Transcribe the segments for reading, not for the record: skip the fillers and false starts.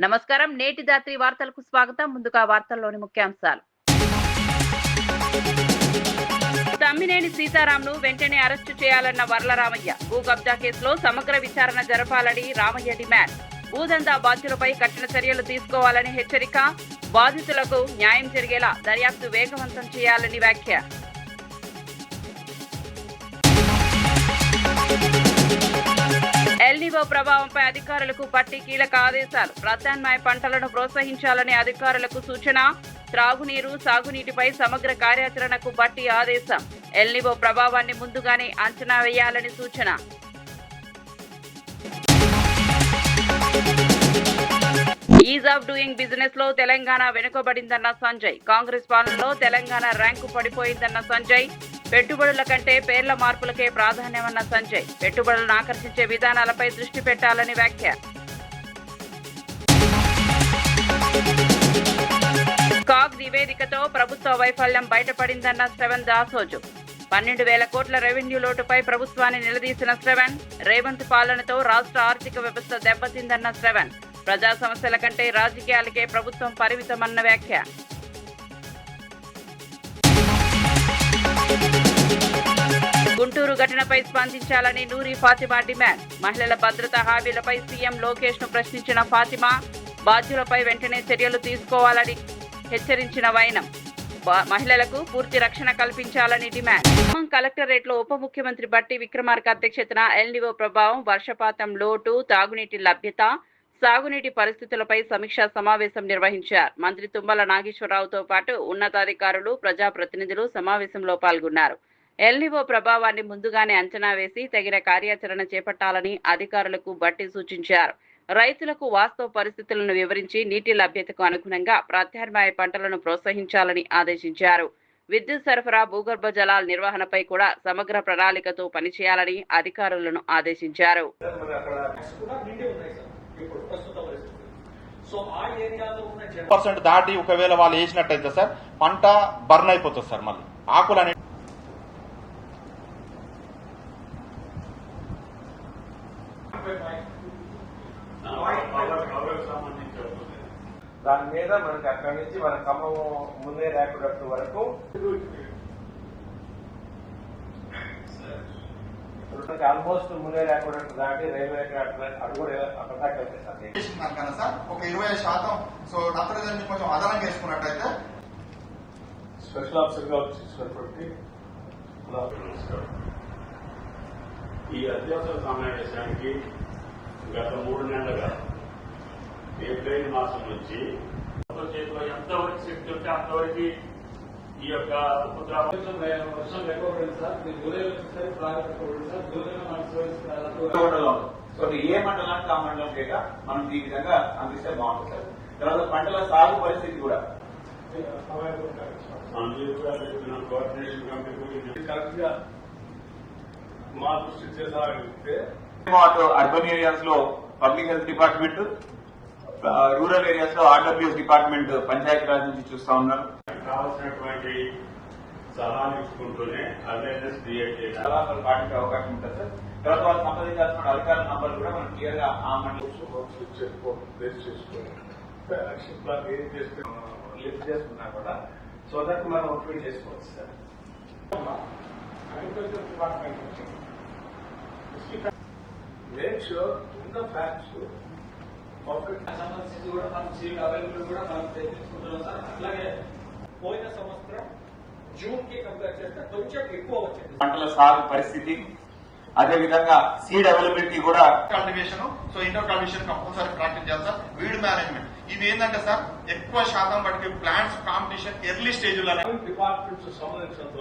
నమస్కారం. నేటి దాత్రి వార్తలకు స్వాగతం. ముందుగా వార్తల్లోని ముఖ్యాంశాలు. తమ్మినేని సీతారాంను వెంటనే అరెస్టు చేయాలన్న వర్లరామయ్య. భూ కబ్జా కేసులో సమగ్ర విచారణ జరపాలని రామయ్య డిమాండ్. భూదందా బాధ్యులపై కఠిన చర్యలు తీసుకోవాలని హెచ్చరిక. బాధితులకు న్యాయం జరిగేలా దర్యాప్తు వేగవంతం చేయాలని వ్యాఖ్య. ఎల్నివో ప్రభావంపై అధికారులకు పట్టి కీలక ఆదేశాలు. ప్రత్యామ్నాయ పంటలను ప్రోత్సహించాలని అధికారులకు సూచన. త్రాగునీరు, సాగునీటిపై సమగ్ర కార్యాచరణకు పట్టి ఆదేశం. ఎల్నివో ప్రభావాన్ని ముందుగానే అంచనా వేయాలని సూచన. ఈజ్ ఆఫ్ డూయింగ్ బిజినెస్ లో తెలంగాణ వెనుకబడిందన్న సంజయ్. కాంగ్రెస్ పాలనలో తెలంగాణ ర్యాంకు పడిపోయిందన్న సంజయ్. పెట్టుబడుల కంటే పేర్ల మార్పులకే ప్రాధాన్యమన్న సంజయ్. పెట్టుబడులను ఆకర్షించే విధానాలపై దృష్టి పెట్టాలని వ్యాఖ్య. కాగ్ నివేదికతో ప్రభుత్వ వైఫల్యం బయటపడిందన్న శ్రవణ్ దాసోజు. 12,000 కోట్ల రెవెన్యూ లోటుపై ప్రభుత్వాన్ని నిలదీసిన శ్రవణ్. రేవంత్ పాలనతో రాష్ట్ర ఆర్థిక వ్యవస్థ దెబ్బతిందన్న శ్రవణ్. ప్రజా సమస్యల కంటే రాజకీయాలకే ప్రభుత్వం పరిమితమన్న వ్యాఖ్య. గుంటూరు ఘటనపై స్పందించాలని నూరి ఫాతిమా డిమాండ్. మహిళల భద్రతా హామీలపై సీఎం లోకేష్ ను ప్రశ్నించిన ఫాతిమా. బాధ్యులపై వెంటనే చర్యలు తీసుకోవాలని హెచ్చరించిన వైనం. మహిళలకు పూర్తి రక్షణ కల్పించాలని డిమాండ్. ఖమ్మం కలెక్టరేట్ లో ఉప ముఖ్యమంత్రి బట్టి విక్రమార్క అధ్యక్షతన ఎల్నివో ప్రభావం, వర్షపాతం లోటు, తాగునీటి లభ్యత, సాగునీటి పరిస్థితులపై సమీక్షా సమావేశం నిర్వహించారు. మంత్రి తుమ్మల నాగేశ్వరరావుతో పాటు ఉన్నతాధికారులు, ప్రజాప్రతినిధులు సమావేశంలో పాల్గొన్నారు. ఎల్నివో ప్రభావాన్ని ముందుగానే అంచనా వేసి తగిన కార్యాచరణ చేపట్టాలని అధికారులకు బట్టి సూచించారు. రైతులకు వాస్తవ పరిస్థితులను వివరించి నీటి లభ్యతకు అనుగుణంగా ప్రత్యామ్నాయ పంటలను ప్రోత్సహించాలని ఆదేశించారు. విద్యుత్ సరఫరా, భూగర్భ జలాల నిర్వహణపై కూడా సమగ్ర ప్రణాళికతో పనిచేయాలని అధికారులను ఆదేశించారు. దాటి ఒకవేళ వాళ్ళు వేసినట్టయితే సార్ పంట బర్న్ అయిపోతుంది సార్. మళ్ళీ ఆకులు అనే దాని మీద మనకి అక్కడి నుంచి మన ఖమ్మం ముందే ర్యాపిడక్ట్ వరకు ఆల్మోస్ట్ ముందే ర్యాపిడక్ట్ దాటి రైల్వే అది కూడా అక్కడ దాకా వెళ్తాయి సార్. ఒక 20% సో నత్రజని కొంచెం అదనంగా వేసుకున్నట్టయితే స్పెషల్ ఆఫీసర్ గా వచ్చి ఈ అత్యవసర సమావేశానికి గత 3 నెలలుగా ఏప్రిల్ మాసం నుంచి చేతిలో ఎంతవరకు శక్తి ఉంటే అంతవరకు ఈ యొక్క వర్షం ఎక్కువ సార్. సో ఏ మండలానికి ఆ మండలం డేటా మనం ఈ విధంగా అందిస్తే బాగుంటుంది సార్. తర్వాత పంటల సాగు పరిస్థితి కూడా కోఆర్డినేషన్ కమిటీ కరెక్ట్ గా మా దృష్టి చేసాగితే అర్బన్ ఏరియాస్ లో public health department, rural areas లో ఆర్డబ్ల్యూఎస్ డిపార్ట్మెంట్, పంచాయతీరాజ్ నుంచి చూస్తా ఉన్నారు. కావాల్సినటువంటి సలహాలు ఇచ్చుకుంటూనే అవేర్నెస్ క్రియేట్ చేయాలి. సలహాలు పాటించే అవకాశం ఉంటుంది సార్. తర్వాత వాళ్ళు సంప్రదించాల్సిన అధికారుల నంబర్ కూడా మనం క్లియర్ గా ఆ మండలి యాక్షన్ ప్లాన్ ఏం చేస్తే లిఫ్ట్ చేసుకున్నా కూడా సో దట్ మనం అప్లై చేసుకోవచ్చు sir. Agriculture department make sure in the facts perfect సంబంధించి కూడా మనం సీట్ అవైలబుల్ కూడా మనం తెప్పించుకుంటున్నాం సార్. అట్లాగే పోయిన సంవత్సరం జూన్ కి కంపేర్ చేస్తే కొంచెం ఎక్కువ వచ్చింది పంటల సాగు పరిస్థితి. అదే విధంగా సీడ్ అవైలబిలిటీ కూడా. Cultivation, so indoor cultivation compulsory practice చేయాలి సార్. వీడ్ మేనేజ్మెంట్ ఇవి ఏంటంటే సార్ ఎక్కువ శాతం బట్టి ప్లాంట్స్ కాంపిటీషన్ ఎర్లీ స్టేజ్ లో డిపార్ట్మెంట్స్ సంబంధించినంత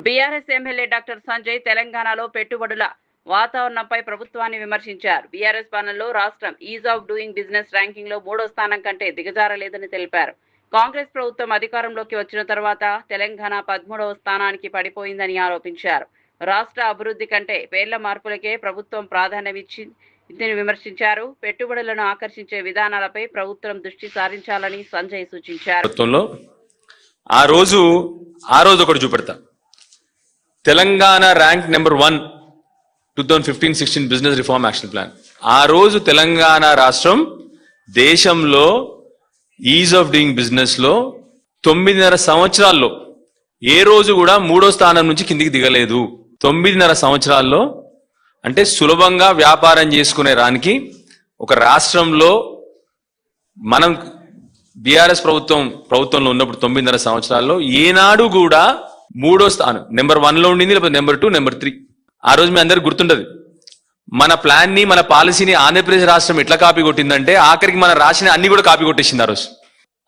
బీఆర్ఎస్ ఎమ్మెల్యే డాక్టర్ సంజయ్ తెలంగాణలో పెట్టుబడుల వాతావరణంపై ప్రభుత్వాన్ని విమర్శించారు. బీఆర్ఎస్ పాలనలో రాష్ట్రం ease of doing business ranking లో 3వ స్థానం కంటే దిగజారలేదని తెలిపారు. కాంగ్రెస్ ప్రభుత్వం అధికారంలోకి వచ్చిన తర్వాత తెలంగాణ 13వ స్థానానికి పడిపోయిందని ఆరోపించారు. రాష్ట్ర అభివృద్ధి కంటే పేర్ల మార్పులకే ప్రభుత్వం ప్రాధాన్యమిచ్చిందని విమర్శించారు. పెట్టుబడులను ఆకర్షించే విధానాలపై ప్రభుత్వం దృష్టి సారించాలని సంజయ్ సూచించారు. ఆ రోజు ఒకటి చూపెడతా. Telangana rank number 1 2015-16 business reform action plan. ఆ రోజు తెలంగాణ రాష్ట్రం దేశంలో ఈజ్ ఆఫ్ డూయింగ్ బిజినెస్ లో 9.5 సంవత్సరాల్లో ఏ రోజు కూడా 3వ స్థానం నుంచి కిందికి దిగలేదు. 9.5 సంవత్సరాల్లో అంటే సులభంగా వ్యాపారం చేసుకునే రానికి ఒక రాష్ట్రంలో మనం బీఆర్ఎస్ ప్రభుత్వంలో ఉన్నప్పుడు 9.5 సంవత్సరాల్లో ఏనాడు కూడా 3వ స్థానం నెంబర్ 1లో ఉండింది, లేకపోతే నెంబర్ 2, నెంబర్ 3. ఆ రోజు మీ అందరికి గుర్తుంటది. మన ప్లాన్ ని, మన పాలసీని ఆంధ్రప్రదేశ్ రాష్ట్రం ఎట్లా కాపీ కొట్టిందంటే ఆఖరికి మన రాసిన అన్ని కూడా కాపీ కొట్టేసింది ఆ రోజు.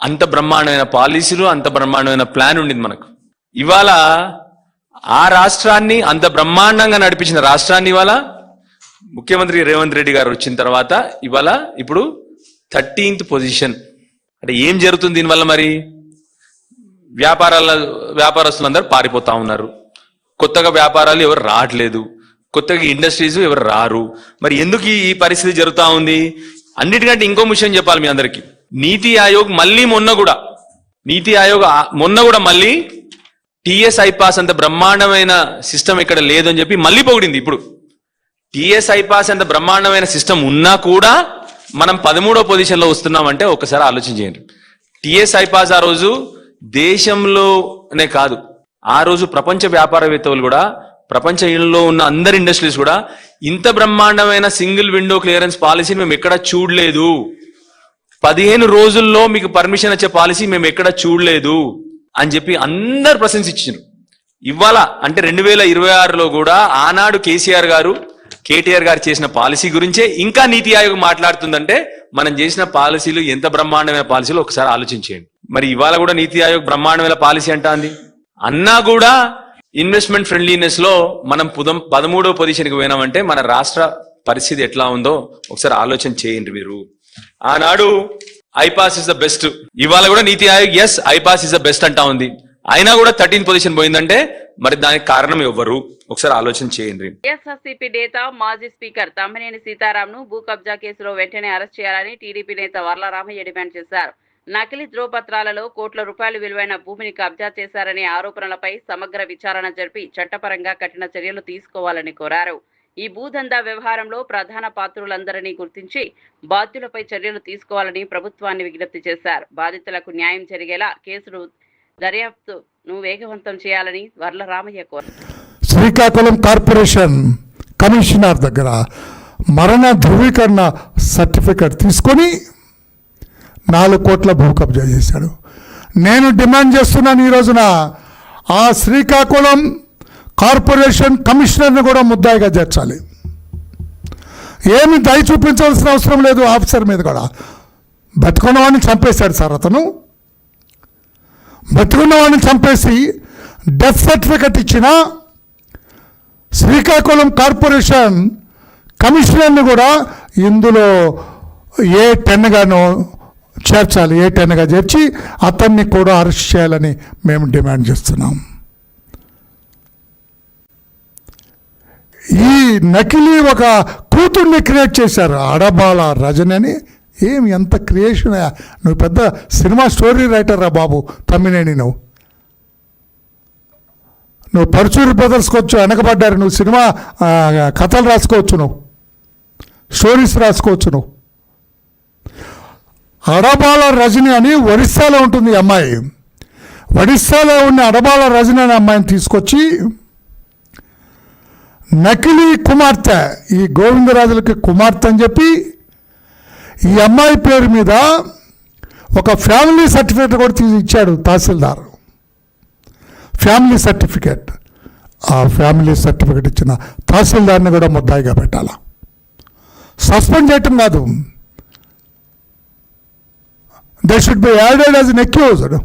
అంత బ్రహ్మాండమైన పాలసీలు, అంత బ్రహ్మాండమైన ప్లాన్ ఉండింది మనకు. ఇవాళ ఆ రాష్ట్రాన్ని అంత బ్రహ్మాండంగా నడిపించిన రాష్ట్రాన్ని ఇవాళ ముఖ్యమంత్రి రేవంత్ రెడ్డి గారు వచ్చిన తర్వాత ఇప్పుడు 13th పొజిషన్. అంటే ఏం జరుగుతుంది దీనివల్ల? మరి వ్యాపారస్తులందరూ పారిపోతా ఉన్నారు, కొత్తగా వ్యాపారాలు ఎవరు రావట్లేదు, కొత్తగా ఇండస్ట్రీస్ ఎవరు రారు. మరి ఎందుకు ఈ పరిస్థితి జరుగుతా ఉంది? అన్నిటికంటే ఇంకో విషయం చెప్పాలి మీ అందరికి. నీతి ఆయోగ్ మొన్న కూడా మళ్ళీ టిఎస్ ఐపాస్ అంత బ్రహ్మాండమైన సిస్టమ్ ఇక్కడ లేదు అని చెప్పి మళ్ళీ పొగిడింది. ఇప్పుడు టిఎస్ ఐపాస్ అంత బ్రహ్మాండమైన సిస్టమ్ ఉన్నా కూడా మనం 13వ పొజిషన్లో వస్తున్నామంటే ఒకసారి ఆలోచన చేయండి. టిఎస్ ఐపాస్ ఆ రోజు దేశంలోనే కాదు, ఆ రోజు ప్రపంచ వ్యాపారవేత్తలు కూడా, ప్రపంచంలో ఉన్న అందరి ఇండస్ట్రీస్ కూడా ఇంత బ్రహ్మాండమైన సింగిల్ విండో క్లియరెన్స్ పాలసీని మేము ఎక్కడ చూడలేదు. 15 రోజుల్లో మీకు పర్మిషన్ వచ్చే పాలసీ మేము ఎక్కడ చూడలేదు అని చెప్పి అందరు ప్రశంసించారు. ఇవాళ అంటే 2026లో కూడా ఆనాడు కేటీఆర్ గారు చేసిన పాలసీ గురించే ఇంకా నీతి ఆయోగ్ మాట్లాడుతుందంటే మనం చేసిన పాలసీలు ఎంత బ్రహ్మాండమైన పాలసీలు ఒకసారి ఆలోచించేయండి. మరి ఇవాళ కూడా నీతి ఆయోగ్ బ్రహ్మాండమైన పాలసీ అంటాంది అన్నా కూడా ఇన్వెస్ట్మెంట్ ఫ్రెండ్లీనెస్ లో మనం 13వ పొజిషన్కి పోయినామంటే మన రాష్ట్ర పరిస్థితి ఎట్లా ఉందో ఒకసారి ఆలోచన చేయండి మీరు. ఆనాడు ఐపాస్ ఇస్ ద బెస్ట్, ఇవాళ కూడా NITI Aayog S iPASS is the best అంటా ఉంది, అయినా కూడా 13th పొజిషన్ పోయిందంటే మరి దానికి కారణం ఎవ్వరు? ఒకసారి ఆలోచన చేయండి. వైఎస్ఆర్సీపీ నేత మాజీ స్పీకర్ తమ్మినేని సీతారాంను భూ కబ్జా కేసులో వెంటనే అరెస్ట్ చేయాలని టీడీపీ నేత వర్ల రామయ్య డిమాండ్ చేశారు. నకిలీ ధ్రువపత్రాలలో కోట్ల రూపాయలు విలువైన భూమిని కబ్జా చేశారనే ఆరోపణలపై సమగ్ర విచారణ జరిపి చట్టపరంగా కఠిన చర్యలు తీసుకోవాలని కోరారు. ఈ భూదందా వ్యవహారంలో ప్రధాన పాత్రులందరినీ గుర్తించి బాధ్యులపై చర్యలు తీసుకోవాలని ప్రభుత్వాన్ని విజ్ఞప్తి చేశారు. బాధితులకు న్యాయం జరిగేలా కేసులు దర్యాప్తును వేగవంతం చేయాలని వర్ల రామయ్య కోరారు. శ్రీకాకుళం కార్పొరేషన్ కమిషనర్ దగ్గర మరణ ధృవీకరణ సర్టిఫికెట్ తీసుకొని 4 కోట్ల భూ కబ్జా చేశాడు. నేను డిమాండ్ చేస్తున్నాను ఈ రోజున ఆ శ్రీకాకుళం కార్పొరేషన్ కమిషనర్ని కూడా ముద్దాయిగా చేర్చాలి. ఏమి దయ చూపించాల్సిన అవసరం లేదు ఆఫీసర్ మీద కూడా. బతుకున్న వాడిని చంపేశాడు సార్ అతను. బతుకున్న వాడిని చంపేసి డెత్ సర్టిఫికెట్ ఇచ్చిన శ్రీకాకుళం కార్పొరేషన్ కమిషనర్ని కూడా ఇందులో A10గాను చేర్చాలి. A10గా చేర్చి అతన్ని కూడా అరెస్ట్ చేయాలని మేము డిమాండ్ చేస్తున్నాం. ఈ నకిలీ ఒక కూతుర్ని క్రియేట్ చేశారు, అడబాల రజని అని. ఏమి ఎంత క్రియేషన్! నువ్వు పెద్ద సినిమా స్టోరీ రైటర్ రా బాబు తమ్మినేని. నువ్వు పరుచూరి బ్రదర్స్కి వచ్చు, వెనకబడ్డారు. నువ్వు సినిమా కథలు రాసుకోవచ్చు, నువ్వు స్టోరీస్ రాసుకోవచ్చు. నువ్వు అడబాల రజని అని ఒరిస్సాలో ఉంటుంది ఈ అమ్మాయి. ఒడిస్సాలో ఉన్న అడబాల రజని అనే అమ్మాయిని తీసుకొచ్చి నకిలీ కుమార్తె, ఈ గోవిందరాజులకి కుమార్తె అని చెప్పి ఈ అమ్మాయి పేరు మీద ఒక ఫ్యామిలీ సర్టిఫికేట్ కూడా తీసి ఇచ్చాడు తహసీల్దార్. Family certificate. ఆ ఫ్యామిలీ సర్టిఫికేట్ ఇచ్చిన తహసీల్దార్ని కూడా ముద్దాయిగా పెట్టాల. సస్పెండ్ చేయటం కాదు, they should be added as an accused.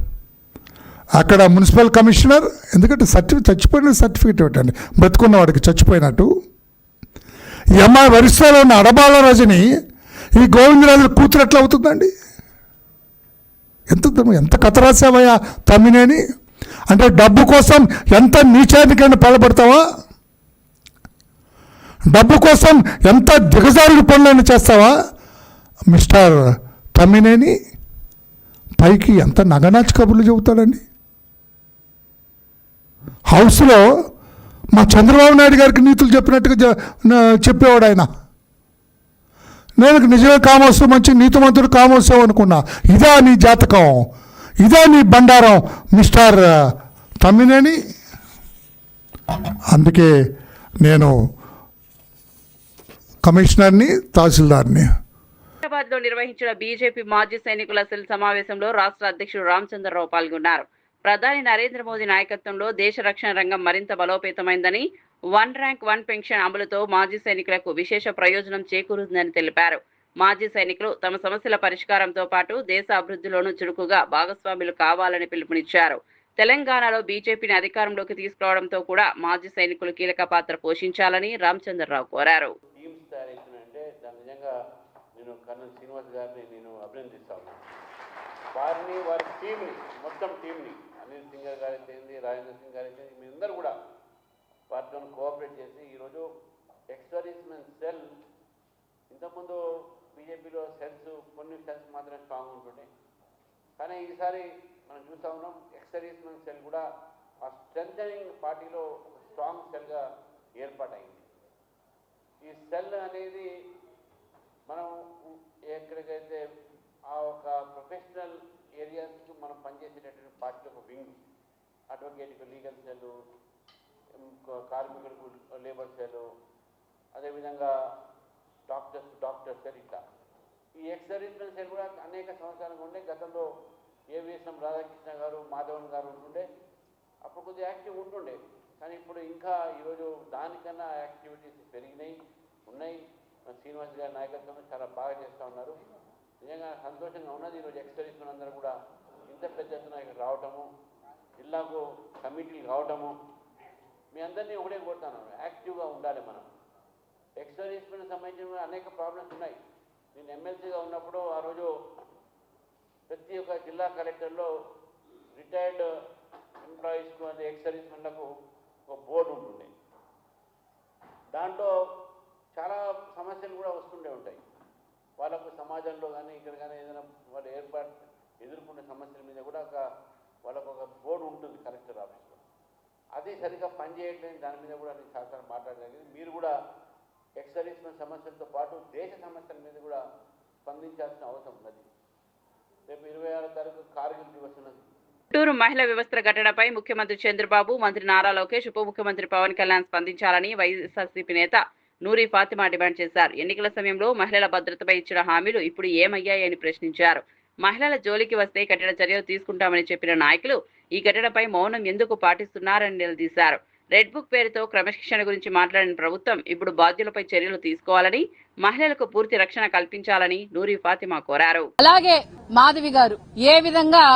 అక్కడ మున్సిపల్ కమిషనర్, ఎందుకంటే చచ్చిపోయిన సర్టిఫికేట్ పెట్టండి, బ్రతుకున్న వాడికి చచ్చిపోయినట్టు. ఈ అమ్మాయి ఒరిస్సాలో ఉన్న అడబాల రజని ఈ గోవిందరాజుల కూతురు ఎట్లా అవుతుందండి? ఎంత కథ రాసావయ్యా తమ్మినేని. అంటే డబ్బు కోసం ఎంత నీచానికైనా పాల్పడతావా? డబ్బు కోసం ఎంత దిగజారుడు పనులైనా చేస్తావా మిస్టర్ తమ్మినేని? పైకి ఎంత నగనాచి కబుర్లు చెబుతాడండి. హౌస్లో మా చంద్రబాబు నాయుడు గారికి నీతులు చెప్పినట్టుగా చెప్పేవాడు ఆయన. నేను నిజమే కామోసు, మంచి నీతిమంతుడు కామోసు అనుకున్నా. ఇదా నీ జాతకం, ఇదా నీ బండారం మిస్టర్ తమ్మినేని. అందుకే నేను కమిషనర్ని, తహసీల్దార్ని. హైదరాబాద్ లో నిర్వహించిన బీజేపీ మాజీ సైనికుల సెల్ సమావేశంలో రాష్ట్ర అధ్యక్షుడు రామచంద్రరావు పాల్గొన్నారు. ప్రధాని నరేంద్ర మోదీ నాయకత్వంలో దేశ రక్షణ రంగం మరింత బలోపేతమైందని, 1 ర్యాంక్ 1 పెన్షన్ అమలుతో మాజీ సైనికులకు విశేష ప్రయోజనం చేకూరుతుందని తెలిపారు. మాజీ సైనికులు తమ సమస్యల పరిష్కారంతో పాటు దేశ అభివృద్ధిలోనూ చురుకుగా భాగస్వాములు కావాలని పిలుపునిచ్చారు. తెలంగాణలో బీజేపీని అధికారంలోకి తీసుకురావడంతో కూడా మాజీ సైనికులు కీలక పాత్ర పోషించాలని రామచంద్రరావు కోరారు. నేను కర్నూలు శ్రీనివాస్ గారిని నేను అభినందిస్తాను. వారిని, వారి టీంని, మొత్తం టీంని, అనిల్ సింగర్ గారు అయితే, రాజేంద్ర సింగ్ గారు అయితే, మీరందరూ కూడా వారితో కోఆపరేట్ చేసి ఈరోజు ఎక్స్-సర్వీస్మెన్ సెల్, ఇంతకుముందు బీజేపీలో సెల్స్ కొన్ని సెల్స్ మాత్రమే స్ట్రాంగ్ ఉంటుండే, కానీ ఈసారి మనం చూస్తూ ఉన్నాం ఎక్స్-సర్వీస్మెన్ సెల్ కూడా ఆ స్ట్రెంథనింగ్ పార్టీలో ఒక స్ట్రాంగ్ సెల్గా ఏర్పాటైంది. ఈ సెల్ అనేది మనం ఎక్కడికైతే ఆ ఒక ప్రొఫెషనల్ ఏరియాస్కి మనం పనిచేసేటటువంటి పార్టీ ఒక వింగ్, అడ్వకేట్కి లీగల్ సెల్, కార్మికులకు లేబర్ సెల్, అదేవిధంగా డాక్టర్స్ సెల్, ఇట్లా ఈ ఎక్స్-సర్వీస్మెన్ సెల్ కూడా అనేక సంవత్సరాలుగా ఉండే. గతంలో ఏవిఎస్ఎం రాధాకృష్ణ గారు, మాధవన్ గారు ఉంటుండే, అప్పుడు కొద్దిగా యాక్టివ్ ఉంటుండే, కానీ ఇప్పుడు ఇంకా ఈరోజు దానికన్నా యాక్టివిటీస్ పెరిగినాయి ఉన్నాయి. శ్రీనివాస్ గారి నాయకత్వంలో చాలా బాగా చేస్తూ ఉన్నారు. నిజంగా సంతోషంగా ఉన్నది. ఈరోజు ఎక్స్-సర్వీస్మెన్ అందరూ కూడా ఇంత పెద్ద ఎత్తున ఇక్కడ రావటము, జిల్లాకు కమిటీలు కావటము, మీ అందరినీ ఒకటే కోరుతాను, యాక్టివ్గా ఉండాలి. మనం ఎక్స్-సర్వీస్మెన్ సంబంధించిన అనేక ప్రాబ్లమ్స్ ఉన్నాయి. నేను ఎమ్మెల్సీగా ఉన్నప్పుడు ఆ రోజు ప్రతి ఒక్క జిల్లా కలెక్టర్లో రిటైర్డ్ ఎంప్లాయీస్కు, అంటే ఎక్స్-సర్వీస్మెన్లకు ఒక బోర్డు ఉంటుంది. దాంట్లో చాలా సమస్యలు కూడా వస్తుండే ఉంటాయి. వాళ్ళకు సమాజంలో కానీ ఇక్కడ కానీ ఏదైనా వాళ్ళు ఎదుర్కొనే సమస్యల మీద కూడా వాళ్ళకు ఒక బోర్డు ఉంటుంది కలెక్టర్ ఆఫీస్లో. అది సరిగ్గా పనిచేయట్లేదు, దాని మీద కూడా నేను చాలా మాట్లాడగలిగింది. మీరు కూడా ఎక్స్-సర్వీస్మెన్ సమస్యలతో పాటు దేశ సమస్యల మీద కూడా స్పందించాల్సిన అవసరం ఉన్నది. రేపు 26వ తారీఖు కార్గిల్ దివస్ ఉన్నది. గుంటూరు మహిళా వ్యవస్థ ఘటనపై ముఖ్యమంత్రి చంద్రబాబు, మంత్రి నారా లోకేష్, ఉప ముఖ్యమంత్రి పవన్ కళ్యాణ్ స్పందించాలని వైఎస్ఆర్సీపీ నేత నూరి ఫాతిమా డిమాండ్ చేశారు. ఎన్నికల సమయంలో మహిళల భద్రతపై ఇచ్చిన హామీలు ఇప్పుడు ఏమయ్యాయని ప్రశ్నించారు. మహిళల జోలికి వస్తే కఠిన చర్యలు తీసుకుంటామని చెప్పిన నాయకులు ఈ ఘటనపై మౌనం ఎందుకు పాటిస్తున్నారని నిలదీశారు. రెడ్ బుక్ పేరుతో క్రమశిక్షణ గురించి మాట్లాడిన ప్రభుత్వం ఇప్పుడు బాధ్యులపై చర్యలు తీసుకోవాలని, మహిళలకు పూర్తి రక్షణ కల్పించాలని నూరి ఫాతిమా కోరారు. అలాగే మాధవి గారు ఏ విధంగా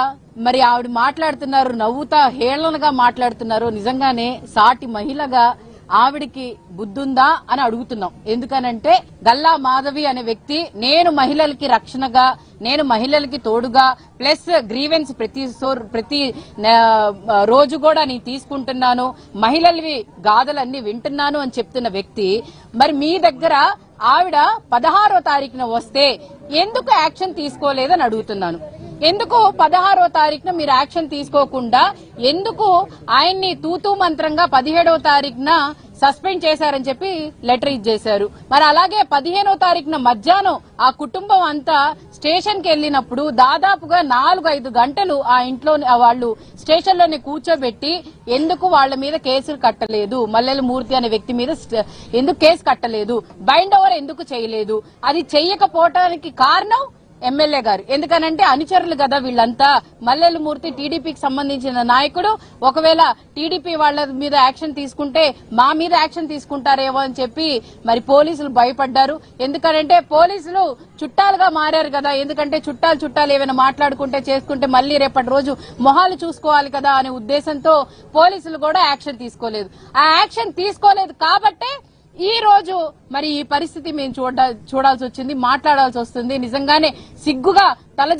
మరి ఆవిడ మాట్లాడుతున్నారు, నవ్వుతా హేళనగా మాట్లాడుతున్నారు. నిజంగానే సాటి మహిళగా ఆవిడికి బుద్ధుందా అని అడుగుతున్నాం. ఎందుకనంటే గల్లా మాధవి అనే వ్యక్తి నేను మహిళలకి రక్షణగా, నేను మహిళలకి తోడుగా, ప్లస్ గ్రీవెన్స్ ప్రతి రోజు కూడా నేను తీసుకుంటున్నాను, మహిళలవి గాథలన్నీ వింటున్నాను అని చెప్తున్న వ్యక్తి మరి మీ దగ్గర ఆవిడ 16వ తారీఖున వస్తే ఎందుకు యాక్షన్ తీసుకోలేదని అడుగుతున్నాను. ఎందుకు 16వ తారీఖున మీరు యాక్షన్ తీసుకోకుండా ఎందుకు ఆయన్ని తూతూ మంత్రంగా 17వ తారీఖున సస్పెండ్ చేశారని చెప్పి లెటర్ ఇచ్చేశారు. మరి అలాగే 15వ తారీఖున మధ్యాహ్నం ఆ కుటుంబం అంతా స్టేషన్ కి వెళ్లినప్పుడు దాదాపుగా 4-5 గంటలు ఆ ఇంట్లో వాళ్ళు స్టేషన్లోనే కూర్చోబెట్టి ఎందుకు వాళ్ళ మీద కేసులు కట్టలేదు, మల్లెల మూర్తి అనే వ్యక్తి మీద ఎందుకు కేసు కట్టలేదు, బైండ్ ఓవర్ ఎందుకు చేయలేదు, అది చెయ్యకపోవటానికి కారణం ఎమ్మెల్యే గారు. ఎందుకనంటే అనుచరులు కదా వీళ్ళంతా. మల్లెల మూర్తి టీడీపీకి సంబంధించిన నాయకుడు. ఒకవేళ టీడీపీ వాళ్ళ మీద యాక్షన్ తీసుకుంటే మా మీద యాక్షన్ తీసుకుంటారేమో అని చెప్పి మరి పోలీసులు భయపడ్డారు. ఎందుకనంటే పోలీసులు చుట్టాలుగా మారారు కదా. ఎందుకంటే చుట్టాలు ఏమైనా మాట్లాడుకుంటే చేసుకుంటే మళ్లీ రేపటి రోజు మొహాలు చూసుకోవాలి కదా అనే ఉద్దేశంతో పోలీసులు కూడా యాక్షన్ తీసుకోలేదు. ఆ యాక్షన్ తీసుకోలేదు కాబట్టే ఈ రోజు మరి ఈ పరిస్థితి మేము చూడాల్సి వచ్చింది, మాట్లాడాల్సి వస్తుంది. నిజంగానే సిగ్గుగా తల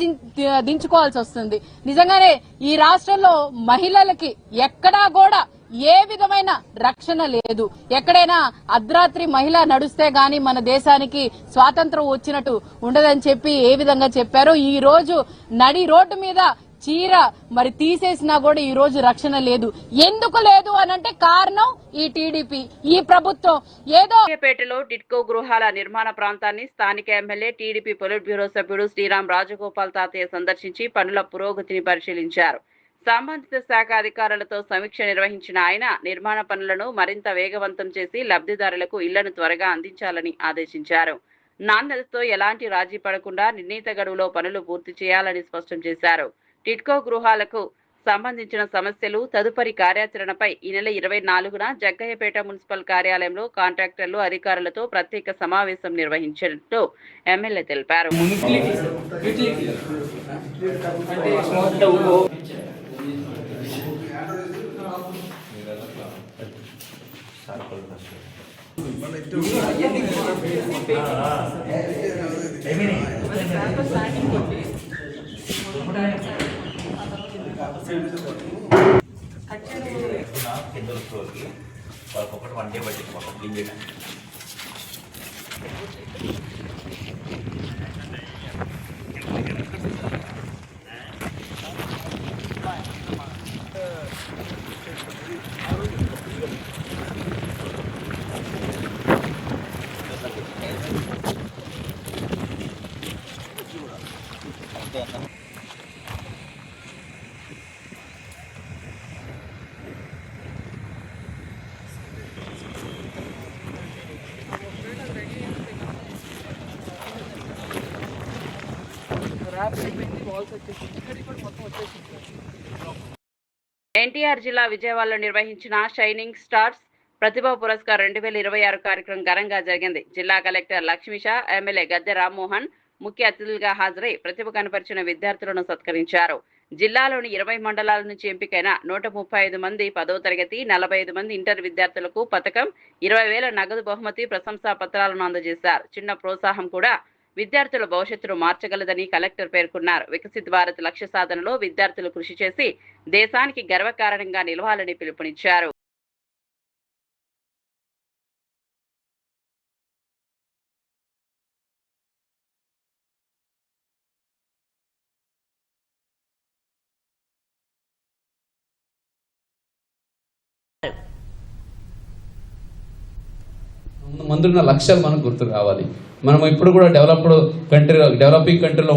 దించుకోవాల్సి వస్తుంది. నిజంగానే ఈ రాష్ట్రంలో మహిళలకి ఎక్కడా కూడా ఏ విధమైన రక్షణ లేదు. ఎక్కడైనా అర్ధరాత్రి మహిళ నడుస్తే గాని మన దేశానికి స్వాతంత్రం వచ్చినట్టు ఉండదని చెప్పి ఏ విధంగా చెప్పారో ఈ రోజు నడి రోడ్డు మీద చీర మరి తీసేసినా కూడా ఈ రోజు రక్షణ లేదు. ఎందుకు లేదు అనంటే కారణం ఈ టీడీపీ, ఈ ప్రభుత్వం. ఏదో పేటలో టిట్కో గృహాల నిర్మాణ ప్రాంతాన్ని స్థానిక ఎమ్మెల్యే టీడీపీ పొలిట్ బ్యూరో సభ్యుడు శ్రీరామ్ రాజగోపాల్ తాతయ్య సందర్శించి పనుల పురోగతిని పరిశీలించారు. సంబంధిత శాఖ అధికారులతో సమీక్ష నిర్వహించిన ఆయన నిర్మాణ పనులను మరింత వేగవంతం చేసి లబ్ధిదారులకు ఇళ్లను త్వరగా అందించాలని ఆదేశించారు. నాణ్యతతో ఎలాంటి రాజీ పడకుండా నిర్ణీత గడువులో పనులు పూర్తి చేయాలని స్పష్టం చేశారు. టిట్కో గృహాలకు సంబంధించిన సమస్యలు తదుపరి కార్యాచరణపై ఈ నెల 24న జగ్గయ్యపేట మున్సిపల్ కార్యాలయంలో కాంట్రాక్టర్లు అధికారులతో ప్రత్యేక సమావేశం నిర్వహించినట్టు ఎమ్మెల్యే తెలిపారు. ఎన్టీఆర్ జిల్లా విజయవాడలో నిర్వహించిన షైనింగ్ స్టార్స్ ప్రతిభా పురస్కార్ 2026 కార్యక్రమం ఘనంగా జరిగింది. జిల్లా కలెక్టర్ లక్ష్మీషా, ఎమ్మెల్యే గద్దె రామ్మోహన్ ముఖ్య అతిథులుగా హాజరై ప్రతిభ కనపరిచిన విద్యార్థులను సత్కరించారు. జిల్లాలోని 20 మండలాల నుంచి ఎంపికైన 135 మంది 10వ తరగతి, 45 మంది ఇంటర్ విద్యార్థులకు పథకం, 20,000 నగదు బహుమతి, ప్రశంసా పత్రాలను అందజేశారు. చిన్న ప్రోత్సాహం కూడా విద్యార్థుల భవిష్యత్తును మార్చగలదని కలెక్టర్ పేర్కొన్నారు. వికసిత్ భారత్ లక్ష్య సాధనలో విద్యార్థులు కృషి చేసి దేశానికి గర్వకారణంగా నిలవాలని పిలుపునిచ్చారు. ముందున్న లక్ష్యాలు మనకు గుర్తు కావాలి. మనం ఇప్పుడు కూడా డెవలపింగ్ కంట్రీలో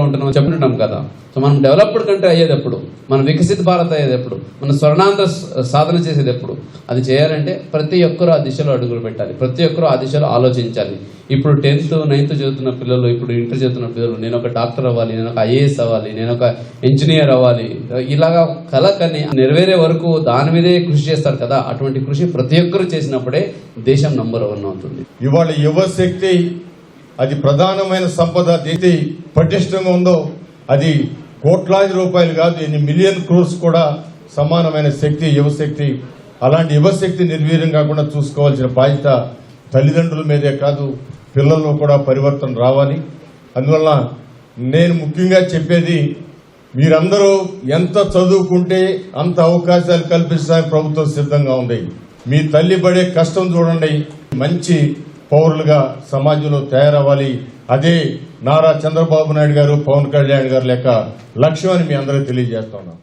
ఉంటున్నాము చెప్తుంటాం కదా. సో మనం డెవలప్డ్ కంట్రీ అయ్యేటప్పుడు, మనం వికసిత భారత్ అయ్యేటప్పుడు, మనం స్వర్ణాంధ్ర సాధన చేసేటప్పుడు అది చేయాలంటే ప్రతి ఒక్కరూ ఆ దిశలో అడుగులు పెట్టాలి, ప్రతి ఒక్కరూ ఆ దిశలో ఆలోచించాలి. ఇప్పుడు 10th, 9th చదువుతున్న పిల్లలు, ఇప్పుడు ఇంటర్ చదువుతున్న పిల్లలు, నేను ఒక డాక్టర్ అవ్వాలి, నేను ఒక IAS అవ్వాలి, నేను ఒక ఇంజనీర్ అవ్వాలి, ఇలాగా కళకని నెరవేరే వరకు దాని మీదే కృషి చేస్తారు కదా. అటువంటి కృషి ప్రతి ఒక్కరూ చేసినప్పుడే దేశం నంబర్ 1 అవుతుంది. ఇవాళ యువశక్తి అది ప్రధానమైన సంపద. దేశ పటిష్టంగా ఉందో అది కోట్లాది రూపాయలు కాదు, ఎన్ని మిలియన్ క్రోర్స్ కూడా సమానమైన శక్తి యువశక్తి. అలాంటి యువశక్తి నిర్వీర్యం కాకుండా చూసుకోవాల్సిన బాధ్యత తల్లిదండ్రుల మీదే కాదు, పిల్లల్లో కూడా పరివర్తన రావాలి. అందువల్ల నేను ముఖ్యంగా చెప్పేది, మీరందరూ ఎంత చదువుకుంటే అంత అవకాశాలు కల్పిస్తానికి ప్రభుత్వం సిద్ధంగా ఉంది. మీ తల్లి పడే కష్టం చూడండి, మంచి పౌరులుగా సమాజంలో తయారవ్వాలి. అదే నారా చంద్రబాబు నాయుడు గారు, పవన్ కళ్యాణ్ గారు లెక్క లక్ష్యం అని మీ అందరికీ తెలియజేస్తున్నాను.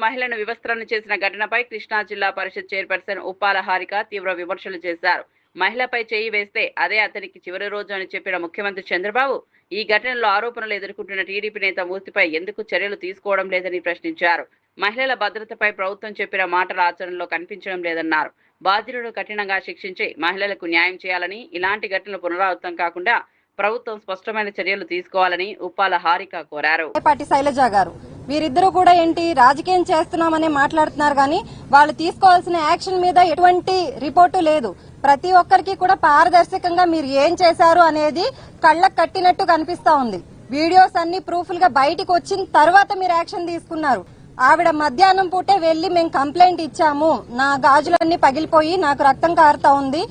మహిళను వివస్త్రణ చేసిన ఘటనపై కృష్ణా జిల్లా పరిషత్ చైర్పర్సన్ ఉప్పాల హారిక తీవ్ర విమర్శలు చేశారు. మహిళపై చేయి వేస్తే అదే అతనికి చివరి రోజు అని చెప్పిన ముఖ్యమంత్రి చంద్రబాబు ఈ ఘటనలో ఆరోపణలు ఎదుర్కొంటున్న టీడీపీ నేత మూర్తిపై ఎందుకు చర్యలు తీసుకోవడం లేదని ప్రశ్నించారు. మహిళల భద్రతపై ప్రభుత్వం చెప్పిన మాటల ఆచరణలో కనిపించడం లేదన్నారు. బాధ్యులను కఠినంగా శిక్షించి మహిళలకు న్యాయం చేయాలని, ఇలాంటి ఘటనలు పునరావృతం కాకుండా ప్రభుత్వం స్పష్టమైన చర్యలు తీసుకోవాలని ఉప్పాల హారిక కోరారు. శైలజ గారు వీరిద్దరూ కూడా ఏంటి రాజకీయం చేస్తున్నామని మాట్లాడుతున్నారు, కానీ వాళ్ళు తీసుకోవాల్సిన యాక్షన్ మీద ఎటువంటి రిపోర్టు లేదు. ప్రతి ఒక్కరికి కూడా పారదర్శకంగా మీరు ఏం చేశారు అనేది కళ్ళకు కట్టినట్టు కనిపిస్తా ఉంది. వీడియోస్ అన్ని ప్రూఫ్లుగా బయటకు వచ్చిన తర్వాత మీరు యాక్షన్ తీసుకున్నారు. ఆవిడ మధ్యాహ్నం పూటే వెళ్లి మేము కంప్లైంట్ ఇచ్చాము, నా గాజులన్నీ పగిలిపోయి నాకు రక్తం కారుతా ఉంది,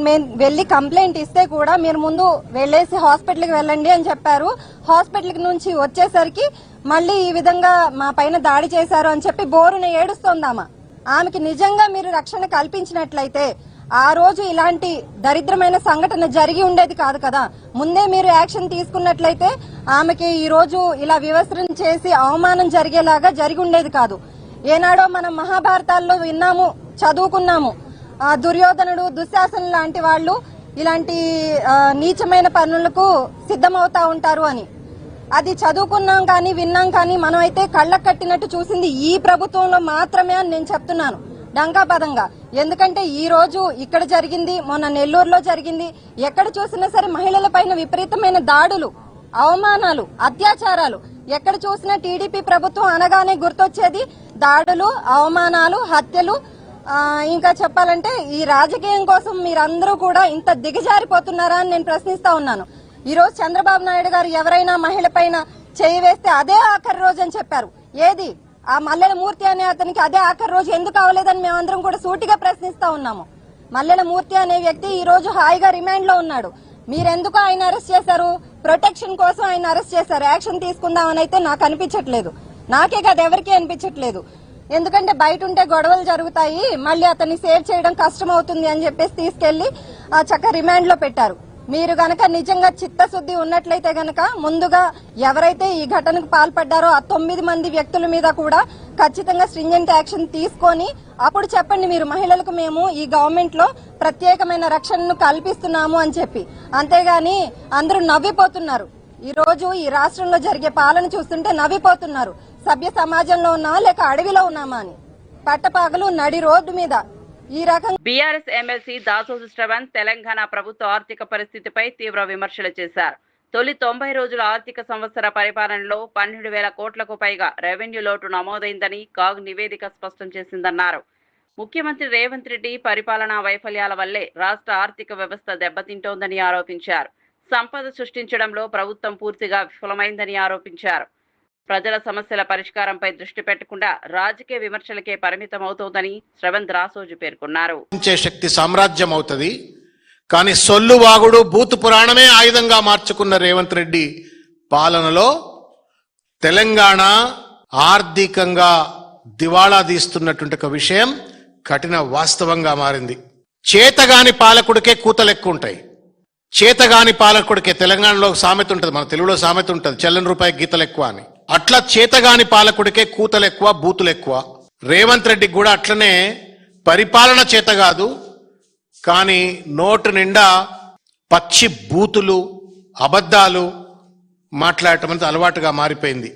మేము వెళ్లి కంప్లైంట్ ఇస్తే కూడా మీరు ముందు వెళ్లేసి హాస్పిటల్కి వెళ్ళండి అని చెప్పారు. హాస్పిటల్ నుంచి వచ్చేసరికి మళ్ళీ ఈ విధంగా మా పైన దాడి చేశారు అని చెప్పి బోరున ఏడుస్తోందామా. ఆమెకి నిజంగా మీరు రక్షణ కల్పించినట్లయితే ఆ రోజు ఇలాంటి దరిద్రమైన సంఘటన జరిగి ఉండేది కాదు కదా. ముందే మీరు యాక్షన్ తీసుకున్నట్లయితే ఆమెకి ఈ రోజు ఇలా వివస్త్రం చేసి అవమానం జరిగేలాగా జరిగి ఉండేది కాదు. ఏనాడో మనం మహాభారతాల్లో విన్నాము, చదువుకున్నాము, దుర్యోధనుడు, దుశ్శాసనుడు లాంటి వాళ్ళు ఇలాంటి నీచమైన పనులకు సిద్ధమవుతా ఉంటారు అని. అది చదువుకున్నాం కానీ విన్నాం కానీ మనం అయితే కళ్ళకు కట్టినట్టు చూసింది ఈ ప్రభుత్వంలో మాత్రమే అని నేను చెప్తున్నాను డంకాపదంగా. ఎందుకంటే ఈ రోజు ఇక్కడ జరిగింది, మొన్న నెల్లూరులో జరిగింది, ఎక్కడ చూసినా సరే మహిళల పైన విపరీతమైన దాడులు, అవమానాలు, అత్యాచారాలు. ఎక్కడ చూసినా టీడీపీ ప్రభుత్వం అనగానే గుర్తొచ్చేది దాడులు, అవమానాలు, హత్యలు. ఇంకా చెప్పాలంటే ఈ రాజకీయం కోసం మీరందరూ కూడా ఇంత దిగజారిపోతున్నారా అని నేను ప్రశ్నిస్తా ఉన్నాను. ఈ రోజు చంద్రబాబు నాయుడు గారు ఎవరైనా మహిళ పైన చేయి వేస్తే అదే ఆఖరి రోజు అని చెప్పారు. ఏది ఆ మల్లెల మూర్తి అనే అతనికి అదే ఆఖరి రోజు ఎందుకు అవ్వలేదని మేమందరం కూడా సూటిగా ప్రశ్నిస్తా ఉన్నాము. మల్లెల మూర్తి అనే వ్యక్తి ఈ రోజు హాయిగా రిమాండ్ లో ఉన్నాడు. మీరెందుకు ఆయన అరెస్ట్ చేశారు? ప్రొటెక్షన్ కోసం ఆయన అరెస్ట్ చేశారు. యాక్షన్ తీసుకుందామని అయితే నాకు అనిపించట్లేదు, నాకే కాదు ఎవరికీ అనిపించట్లేదు. ఎందుకంటే బయట ఉంటే గొడవలు జరుగుతాయి, మళ్ళీ అతన్ని సేవ్ చేయడం కష్టం అవుతుంది అని చెప్పేసి తీసుకెళ్లి చక్కగా రిమాండ్ లో పెట్టారు. మీరు గనక నిజంగా చిత్తశుద్ధి ఉన్నట్లయితే గనక ముందుగా ఎవరైతే ఈ ఘటనకు పాల్పడ్డారో ఆ 9 మంది వ్యక్తుల మీద కూడా ఖచ్చితంగా స్ట్రింజెంట్ యాక్షన్ తీసుకొని అప్పుడు చెప్పండి మీరు మహిళలకు మేము ఈ గవర్నమెంట్ లో ప్రత్యేకమైన రక్షణను కల్పిస్తున్నాము అని చెప్పి. అంతేగాని అందరూ నవ్విపోతున్నారు. ఈ రోజు ఈ రాష్ట్రంలో జరిగే పాలన చూస్తుంటే నవ్విపోతున్నారు. సభ్య సమాజంలో ఉన్నామా లేక అడవిలో ఉన్నామా అని. పట్టపగలు నడి రోడ్డు మీద ఈ రకంగా బీఆర్ఎస్ ఎమ్మెల్సీ దాసోజు శ్రవణ్ తెలంగాణ ప్రభుత్వ ఆర్థిక పరిస్థితిపై తీవ్ర విమర్శలు చేశారు. తొలి 90 రోజుల ఆర్థిక సంవత్సర పరిపాలనలో 12,000 కోట్లకు పైగా రెవెన్యూ లోటు నమోదైందని కాగ్ నివేదిక స్పష్టం చేసిందన్నారు. ముఖ్యమంత్రి రేవంత్ రెడ్డి పరిపాలనా వైఫల్యాల వల్లే రాష్ట్ర ఆర్థిక వ్యవస్థ దెబ్బతింటోందని ఆరోపించారు. సంపద సృష్టించడంలో ప్రభుత్వం పూర్తిగా విఫలమైందని ఆరోపించారు. ప్రజల సమస్యల పరిష్కారంపై దృష్టి పెట్టకుండా రాజకీయ విమర్శలకే పరిమితం అవుతోందని శ్రవణ్ రాసోజు పేర్కొన్నారు. శక్తి సామ్రాజ్యం అవుతుంది, కానీ సొల్లు వాగుడు బూతు పురాణమే ఆయుధంగా మార్చుకున్న రేవంత్ రెడ్డి పాలనలో తెలంగాణ ఆర్థికంగా దివాళా తీస్తున్నటువంటి ఒక విషయం కఠిన వాస్తవంగా మారింది. చేతగాని పాలకుడికే కూతలు ఎక్కువ ఉంటాయి. చేతగాని పాలకుడికే తెలంగాణలో సామెత ఉంటుంది, మన తెలుగులో సామెత ఉంటుంది, చెల్లని రూపాయి గీతలు ఎక్కువ అని. అట్లా చేతగాని పాలకుడికే కూతలు ఎక్కువ, బూతులు ఎక్కువ. రేవంత్ రెడ్డికి కూడా అట్లనే పరిపాలన చేత కాదు, కానీ నోటు నిండా పచ్చి బూతులు, అబద్ధాలు మాట్లాడటం అనేది అలవాటుగా మారిపోయింది.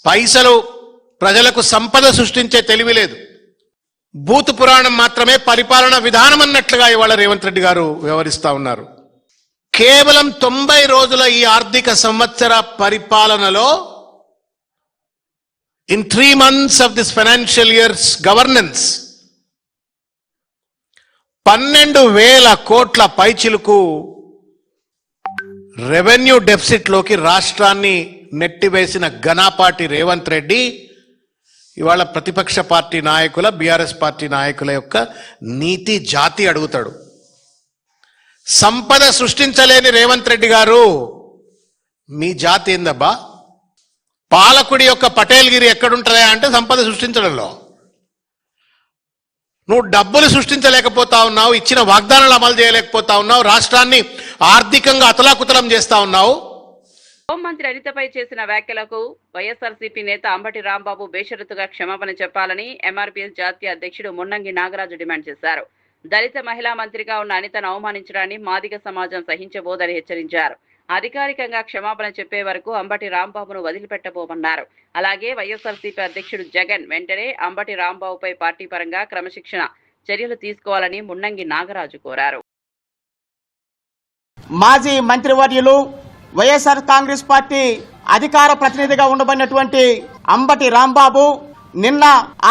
పైసలు ప్రజలకు సంపద సృష్టించే తెలివి లేదు. బూతు పురాణం మాత్రమే పరిపాలన విధానం అన్నట్లుగా ఇవాళ రేవంత్ రెడ్డి గారు వ్యవహరిస్తా ఉన్నారు. కేవలం 90 రోజుల ఈ ఆర్థిక సంవత్సర పరిపాలనలో in 3 months of this financial year's governance 12,000 కోట్ల పైచిలుకు రెవెన్యూ డెఫిసిట్ లోకి రాష్ట్రాన్ని నెట్టివేసిన ఘనపాటి రేవంత్ రెడ్డి ఇవాళ ప్రతిపక్ష పార్టీ నాయకుల, బీఆర్ఎస్ పార్టీ నాయకుల యొక్క నీతి జాతి అడుగుతాడు. సంపద సృష్టించలేని రేవంత్ రెడ్డి గారు, మీ జాతి ఏందబ్బా? పాలకుడి యొక్క పటేల్గిరి ఎక్కడుంటుందా అంటే సంపద సృష్టించడంలో. నువ్వు డబ్బులు సృష్టించలేకపోతా ఉన్నావు, ఇచ్చిన వాగ్దానాలు అమలు చేయలేకపోతా ఉన్నావు, రాష్ట్రాన్ని ఆర్థికంగా అతలాకుతలం చేస్తా ఉన్నావు. హోంమంత్రి అనితపై చేసిన వ్యాఖ్యలకు వైఎస్ఆర్సీపీ నేత అంబటి రాంబాబు బేషరతుగా క్షమాపణ చెప్పాలని ఎంఆర్పీఎస్ జాతీయ అధ్యక్షుడు మున్నంగి నాగరాజు డిమాండ్ చేశారు. దళిత మహిళా మంత్రిగా ఉన్న అనితను అవమానించడాన్ని మాదిగ సమాజం సహించబోదని హెచ్చరించారు. అధికారికంగా క్షమాపణ చెప్పే వరకు అంబటి రాంబాబును వదిలిపెట్టబోమన్నారు. అలాగే వైఎస్ఆర్సీపీ అధ్యక్షుడు జగన్ వెంటనే అంబటి రాంబాబుపై పార్టీ పరంగా క్రమశిక్షణ చర్యలు తీసుకోవాలని మున్నంగి నాగరాజు కోరారు. మాజీ మంత్రివర్యులు వైఎస్ఆర్ కాంగ్రెస్ పార్టీ అధికార ప్రతినిధిగా ఉండబడినటువంటి అంబటి రాంబాబు నిన్న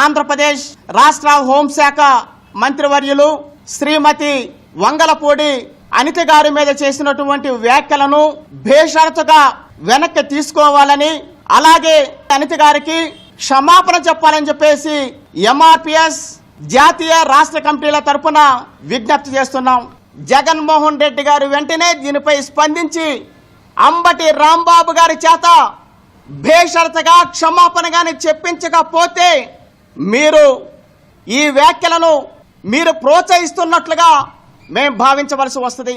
ఆంధ్రప్రదేశ్ రాష్ట్ర హోంశాఖ మంత్రివర్యులు శ్రీమతి వంగలపూడి అనిత గారి మీద చేసినటువంటి వ్యాఖ్యలను బేషరతుగా వెనక్కి తీసుకోవాలని, అలాగే అనిత గారికి క్షమాపణ చెప్పాలని చెప్పేసి ఎంఆర్పీఎస్ జాతీయ రాష్ట్ర కమిటీల తరపున విజ్ఞప్తి చేస్తున్నాం. జగన్మోహన్ రెడ్డి గారు వెంటనే దీనిపై స్పందించి అంబటి రాంబాబు గారి చేత బేషరతుగా క్షమాపణ గాని చెప్పించకపోతే మీరు ఈ వ్యాఖ్యలను మీరు ప్రోత్సహిస్తున్నట్లుగా మేము భావించవలసి వస్తుంది.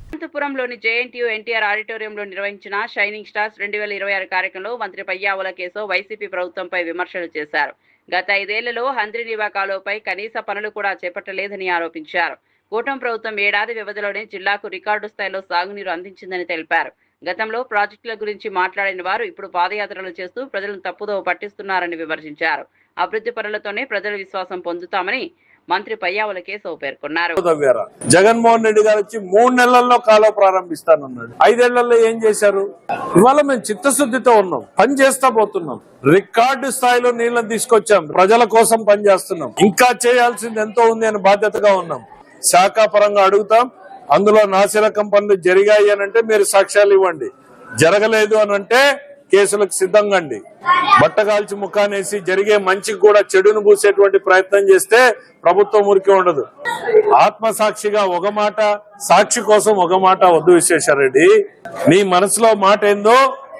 అనంతపురంలోని జేఎన్టీయూ ఎన్టీఆర్ ఆడిటోరియంలో నిర్వహించిన షైనింగ్ స్టార్స్ 2026 కార్యక్రమంలో మంత్రి పయ్యావుల కేశవ్ వైసీపీ ప్రభుత్వంపై విమర్శలు చేశారు. గత 5 ఏళ్లలో హంద్రీనివా కాలువపై కనీస పనులు కూడా చేపట్టలేదని ఆరోపించారు. కూటమి ప్రభుత్వం ఏడాది వ్యవధిలోనే జిల్లాకు రికార్డు స్థాయిలో సాగునీరు అందించిందని తెలిపారు. గతంలో ప్రాజెక్టుల గురించి మాట్లాడిన వారు ఇప్పుడు పాదయాత్రలు చేస్తూ ప్రజలను తప్పుదోవ పట్టిస్తున్నారని విమర్శించారు. అభివృద్ధి పనులతోనే ప్రజల విశ్వాసం పొందుతామని మంత్రి పయ్యావుల కేశవ్ పేర్కొన్నారు. జగన్మోహన్ రెడ్డి గారు వచ్చి 3 నెలల్లో కాలువ ప్రారంభిస్తానన్నాడు. 5 ఏళ్లలో ఏం చేశారు? ఇవాళ మేము చిత్తశుద్ధితో ఉన్నాం, పని చేస్తా పోతున్నాం, రికార్డు స్థాయిలో నీళ్లను తీసుకొచ్చాం, ప్రజల కోసం పనిచేస్తున్నాం. ఇంకా చేయాల్సింది ఎంతో ఉంది అని బాధ్యతగా ఉన్నాం. శాఖాపరంగా అడుగుతాం. అందులో నాసిరకం పనులు జరిగాయి అనంటే మీరు సాక్ష్యాలు ఇవ్వండి, జరగలేదు అనంటే కేసులకు సిద్ధంగా అండి. బట్టగాల్చి ముఖానేసి జరిగే మంచికి కూడా చెడును పూసేటువంటి ప్రయత్నం చేస్తే ప్రభుత్వం ఊరికే ఉండదు. ఆత్మసాక్షిగా ఒక మాట, సాక్షి కోసం ఒక మాట వద్దు విశ్వేశ్వరరెడ్డి. నీ మనసులో మాట ఏందో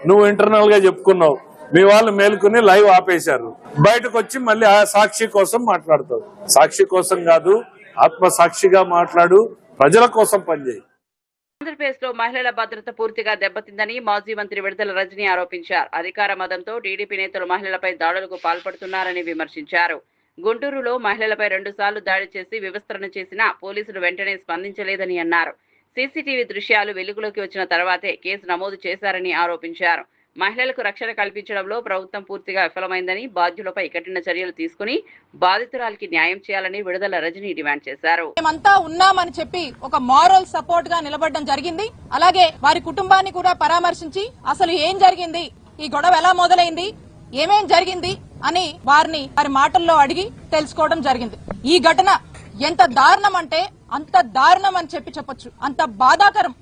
నువ్వు ఇంటర్నల్ గా చెప్పుకున్నావు. మీ వాళ్ళు మేలుకుని లైవ్ ఆపేశారు. బయటకు వచ్చి మళ్ళీ ఆ సాక్షి కోసం మాట్లాడతావు. సాక్షి కోసం కాదు, ఆత్మసాక్షిగా మాట్లాడు, ప్రజల కోసం పనిచేయి. ఆంధ్రప్రదేశ్లో మహిళల భద్రత పూర్తిగా దెబ్బతిందని మాజీ మంత్రి విడుదల రజని ఆరోపించారు. అధికార మదంతో టీడీపీ నేతలు మహిళలపై దాడులకు పాల్పడుతున్నారని విమర్శించారు. గుంటూరులో మహిళలపై 2 సార్లు దాడి చేసి వివస్త్రణ చేసినా పోలీసులు వెంటనే స్పందించలేదని అన్నారు. సీసీటీవీ దృశ్యాలు వెలుగులోకి వచ్చిన తర్వాతే కేసు నమోదు చేశారని ఆరోపించారు. మహిళలకు రక్షణ కల్పించడంలో ప్రభుత్వం పూర్తిగా విఫలమైందని, బాధ్యులపై కఠిన చర్యలు తీసుకుని బాధితురాలికి న్యాయం చేయాలని విడుదల రజని డిమాండ్ చేశారు. మేమంతా ఉన్నామని చెప్పి ఒక మారల్ సపోర్ట్ గా నిలబడడం జరిగింది. అలాగే వారి కుటుంబాన్ని కూడా పరామర్శించి అసలు ఏం జరిగింది, ఈ గొడవ ఎలా మొదలైంది, ఏమేం జరిగింది అని వారి మాటల్లో అడిగి తెలుసుకోవడం జరిగింది. ఈ ఘటన ఎంత దారుణం అంటే అంత దారుణం అని చెప్పొచ్చు, అంత బాధాకరం.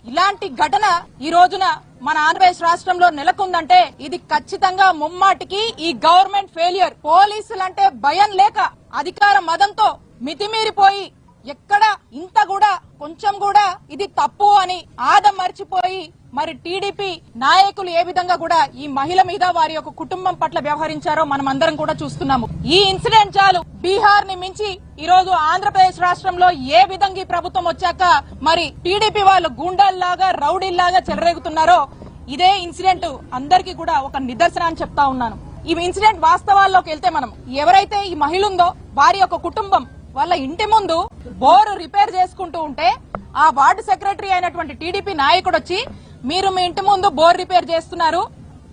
ఇలాంటి ఘటన ఈ రోజున మన ఆంధ్రప్రదేశ్ రాష్ట్రంలో నెలకొందంటే ఇది ఖచ్చితంగా ముమ్మాటికి ఈ గవర్నమెంట్ ఫెయిల్యూర్. పోలీసులంటే భయం లేక అధికార మదంతో మితిమీరిపోయి ఎక్కడ ఇంత కూడా కొంచెం కూడా ఇది తప్పు అని ఆదం మర్చిపోయి మరి టీడీపీ నాయకులు ఏ విధంగా కూడా ఈ మహిళ మీద వారి యొక్క కుటుంబం పట్ల వ్యవహరించారో మనం అందరం కూడా చూస్తున్నాము. ఈ ఇన్సిడెంట్ చాలు బీహార్ ని మించి ఈ రోజు ఆంధ్రప్రదేశ్ రాష్ట్రంలో ఏ విధంగా ఈ ప్రభుత్వం వచ్చాక మరి టీడీపీ వాళ్ళు గూండాల్లాగా రౌడీల్లాగా చెలరేగుతున్నారో ఇదే ఇన్సిడెంట్ అందరికీ కూడా ఒక నిదర్శనం అని చెప్తా ఉన్నాను. ఈ ఇన్సిడెంట్ వాస్తవాల్లోకి వెళ్తే మనం ఎవరైతే ఈ మహిళ ఉందో వారి యొక్క కుటుంబం వాళ్ళ ఇంటి ముందు బోరు రిపేర్ చేసుకుంటూ ఉంటే ఆ వార్డు సెక్రటరీ అయినటువంటి టీడీపీ నాయకుడు వచ్చి మీరు మీ ఇంటి ముందు బోర్ రిపేర్ చేస్తున్నారు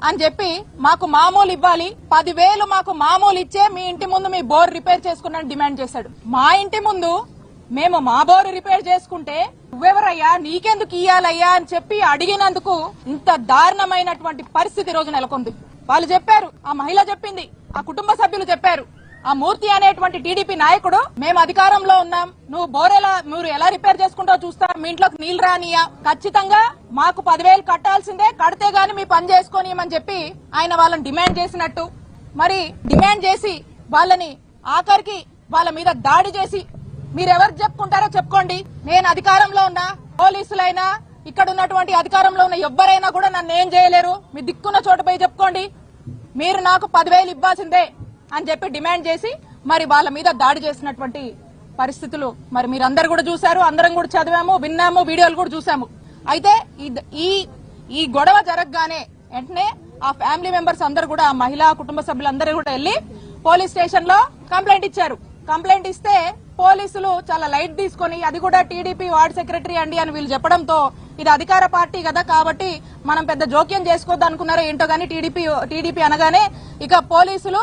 అని చెప్పి మాకు మామూలు ఇవ్వాలి, 10,000 మాకు మామూలు ఇచ్చే మీ ఇంటి ముందు మీ బోర్ రిపేర్ చేసుకున్నాను డిమాండ్ చేశాడు. మా ఇంటి ముందు మేము మా బోరు రిపేర్ చేసుకుంటే నువ్వెవరయ్యా, నీకెందుకు ఇయ్యాలయ్యా అని చెప్పి అడిగినందుకు ఇంత దారుణమైనటువంటి పరిస్థితి రోజు నెలకొంది. వాళ్ళు చెప్పారు, ఆ మహిళ చెప్పింది, ఆ కుటుంబ సభ్యులు చెప్పారు, ఆ మూర్తి అనేటువంటి టీడీపీ నాయకుడు మేము అధికారంలో ఉన్నాం, మీరు ఎలా రిపేర్ చేసుకుంటావో చూస్తా, మీ ఇంట్లోకి నీళ్లు రానియా, ఖచ్చితంగా మాకు 10,000 కట్టాల్సిందే, కడితే గాని మీ పని చేసుకోనియమని చెప్పి ఆయన వాళ్ళని డిమాండ్ చేసినట్టు మరి డిమాండ్ చేసి వాళ్ళని ఆఖరికి వాళ్ళ మీద దాడి చేసి మీరెవరు చెప్పుకుంటారో చెప్పుకోండి, నేను అధికారంలో ఉన్నా, పోలీసులైనా ఇక్కడ ఉన్నటువంటి అధికారంలో ఉన్న ఎవ్వరైనా కూడా నన్ను ఏం చేయలేరు, మీ దిక్కున్న చోట పోయి చెప్పుకోండి, మీరు నాకు 10,000 ఇవ్వాల్సిందే అని చెప్పి డిమాండ్ చేసి మరి వాళ్ళ మీద దాడి చేసినటువంటి పరిస్థితులు మరి మీరందరూ కూడా చూశారు, అందరం కూడా చదివాము, విన్నాము, వీడియోలు కూడా చూసాము. అయితే ఈ గొడవ జరగగానే వెంటనే ఆ ఫ్యామిలీ మెంబర్స్ అందరూ కూడా ఆ మహిళా కుటుంబ సభ్యులందరూ కూడా వెళ్లి పోలీస్ స్టేషన్ లో కంప్లైంట్ ఇచ్చారు. కంప్లైంట్ ఇస్తే పోలీసులు చాలా లైట్ తీసుకొని అది కూడా టీడీపీ వార్డ్ సెక్రటరీ అండి అని వీళ్ళు చెప్పడంతో ఇది అధికార పార్టీ కదా కాబట్టి మనం పెద్ద జోక్యం చేసుకోవద్దు అనుకున్నారో ఏంటో గానీ టీడీపీ అనగానే ఇక పోలీసులు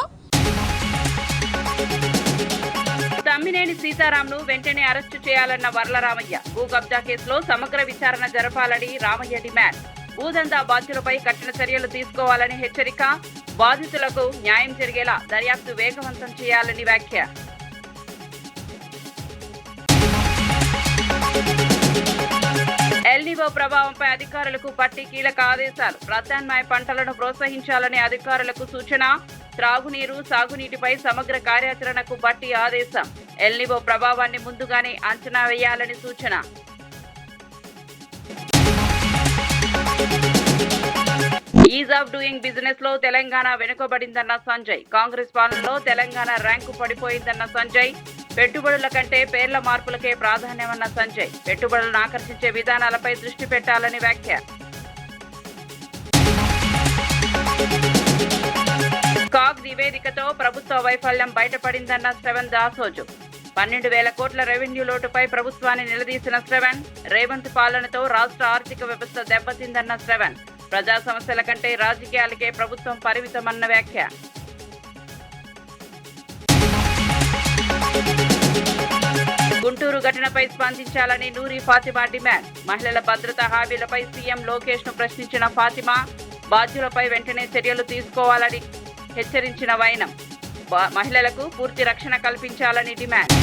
తమ్మినేని సీతారాంను వెంటనే అరెస్టు చేయాలన్న వర్లరామయ్య. భూ కబ్జా కేసులో సమగ్ర విచారణ జరపాలని రామయ్య డిమాండ్. భూదందా బాధ్యులపై కఠిన చర్యలు తీసుకోవాలని హెచ్చరిక. బాధితులకు న్యాయం జరిగేలా దర్యాప్తు వేగవంతం చేయాలని వ్యాఖ్య. ఎల్నివో ప్రభావంపై అధికారులకు పట్టి కీలక ఆదేశాలు. ప్రత్యామ్నాయ పంటలను ప్రోత్సహించాలని అధికారులకు సూచన. త్రాగునీరు, సాగునీటిపై సమగ్ర కార్యాచరణకు బట్టి ఆదేశం. ఎల్నివో ప్రభావాన్ని ముందుగానే అంచనా వేయాలని సూచన. ఈజ్ ఆఫ్ డూయింగ్ బిజినెస్ లో తెలంగాణ వెనుకబడిందన్న సంజయ్. కాంగ్రెస్ పాలనలో తెలంగాణ ర్యాంకు పడిపోయిందన్న సంజయ్. పెట్టుబడుల కంటే పేర్ల మార్పులకే ప్రాధాన్యమన్న సంజయ్. పెట్టుబడులను ఆకర్షించే విధానాలపై దృష్టి పెట్టాలని వ్యాఖ్య. కాగ్ నివేదికతో ప్రభుత్వ వైఫల్యం బయటపడిందన్న శ్రవణ్ దాసోజు. 12,000 కోట్ల రెవెన్యూ లోటుపై ప్రభుత్వాన్ని నిలదీసిన శ్రవణ్. రేవంత్ పాలనతో రాష్ట్ర ఆర్థిక వ్యవస్థ దెబ్బతిందన్న శ్రవణ్. ప్రజా సమస్యల కంటే రాజకీయాలకే ప్రభుత్వం పరిమితమన్న వ్యాఖ్య. గుంటూరు ఘటనపై స్పందించాలని నూరి ఫాతిమా డిమాండ్. మహిళల భద్రతా హామీలపై సీఎం లోకేష్ ను ప్రశ్నించిన ఫాతిమా. బాధ్యులపై వెంటనే చర్యలు తీసుకోవాలని హెచ్చరించిన వైనం. మహిళలకు పూర్తి రక్షణ కల్పించాలని డిమాండ్.